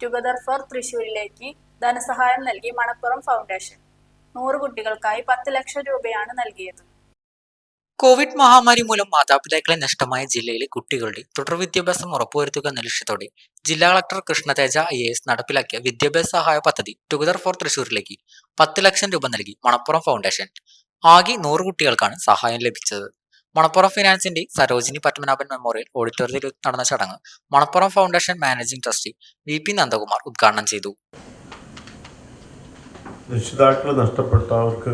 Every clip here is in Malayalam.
ടുഗദർ ഫോർ തൃശൂരിലേക്ക് ധനസഹായം നൽകി മണപ്പുറം ഫൗണ്ടേഷൻ. 100 കുട്ടികൾക്കായി 10 ലക്ഷം രൂപയാണ് നൽകിയത്. കോവിഡ് മഹാമാരി മൂലം മാതാപിതാക്കളെ നഷ്ടമായ ജില്ലയിലെ കുട്ടികളുടെ തുടർ വിദ്യാഭ്യാസം ഉറപ്പുവരുത്തുക എന്ന ലക്ഷ്യത്തോടെ ജില്ലാ കളക്ടർ കൃഷ്ണതേജ IAS നടപ്പിലാക്കിയ വിദ്യാഭ്യാസ സഹായ പദ്ധതി ടുഗദർ ഫോർ തൃശൂരിലേക്ക് 10 ലക്ഷം രൂപ നൽകി മണപ്പുറം ഫൗണ്ടേഷൻ. ആകെ 100 കുട്ടികൾക്കാണ് സഹായം ലഭിച്ചത്. മണപ്പുറം ഫിനാൻസിന്റെ സരോജിനി പത്മനാഭൻ മെമ്മോറിയൽ ഓഡിറ്റോറിയത്തിൽ നടന്ന ചടങ്ങ് Manappuram foundation managing trustee VP Nandakumar ഉദ്ഘാടനം ചെയ്തു. രക്ഷിതാക്കൾ നഷ്ടപ്പെട്ടവർക്ക്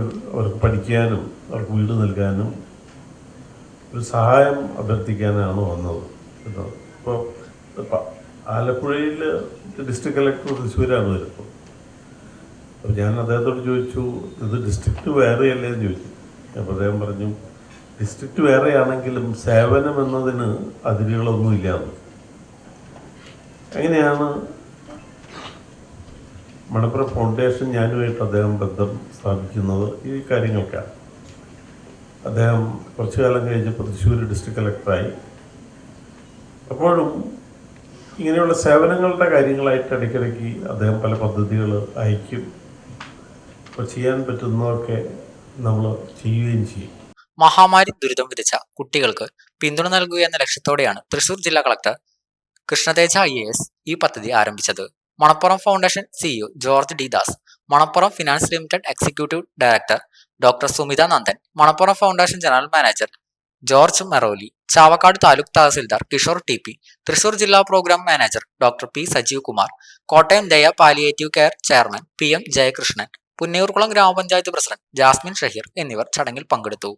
പഠിക്കാനും അവർക്ക് വീട് നൽകാനും ഒരു സഹായം അഭ്യർത്ഥിക്കാനാണ് വന്നത്. ഇപ്പോൾ ആലപ്പുഴയിൽ ഡിസ്ട്രിക്ട് കളക്ടർ തൃശ്ശൂരാണ് വരുന്നത്. അപ്പോൾ ഞാൻ അദ്ദേഹത്തോട് ചോദിച്ചു, ഇത് ഡിസ്ട്രിക്റ്റ് വേറെയല്ലേ എന്ന് ചോദിച്ചു. അപ്പോൾ അദ്ദേഹം പറഞ്ഞു, ഡിസ്ട്രിക്റ്റ് വേറെയാണെങ്കിലും സേവനം എന്നതിന് അതിരുകളൊന്നും ഇല്ലാന്ന്. അങ്ങനെയാണ് മണപ്പുറം ഫൗണ്ടേഷൻ ഞാനുമായിട്ട് അദ്ദേഹം ബന്ധം സ്ഥാപിക്കുന്നത് ഈ കാര്യങ്ങൾക്കാണ്. അദ്ദേഹം കുറച്ചു കാലം കഴിഞ്ഞപ്പോൾ തൃശ്ശൂർ ഡിസ്ട്രിക്ട് കളക്ടറായി. അപ്പോഴും ഇങ്ങനെയുള്ള സേവനങ്ങളുടെ കാര്യങ്ങളായിട്ട് ഇടയ്ക്കിടയ്ക്ക് അദ്ദേഹം പല പദ്ധതികൾ അയക്കും. അപ്പോൾ ചെയ്യാൻ പറ്റുന്നതൊക്കെ നമ്മൾ ചെയ്യുകയും ചെയ്യും. മഹാമാരി ദുരിതം വിതച്ച കുട്ടികൾക്ക് പിന്തുണ നൽകുക എന്ന ലക്ഷ്യത്തോടെയാണ് തൃശൂർ ജില്ലാ കളക്ടർ കൃഷ്ണതേജ IAS ഈ പദ്ധതി ആരംഭിച്ചത്. Manappuram foundation CEO George D. Das, Manappuram finance limited executive director doctor Sumitha Nandan, Manappuram foundation general manager George Meroli, Chavakkad taluk tahsildar Kishore TP, Thrissur ജില്ലാ programme manager doctor P. Sajeev Kumar, Kottayam Daya palliative care chairman PM Jayakrishnan, Punnayurkulam ഗ്രാമപഞ്ചായത്ത് പ്രസിഡന്റ് ജാസ്മിൻ ഷഹീർ എന്നിവർ ചടങ്ങിൽ പങ്കെടുത്തു.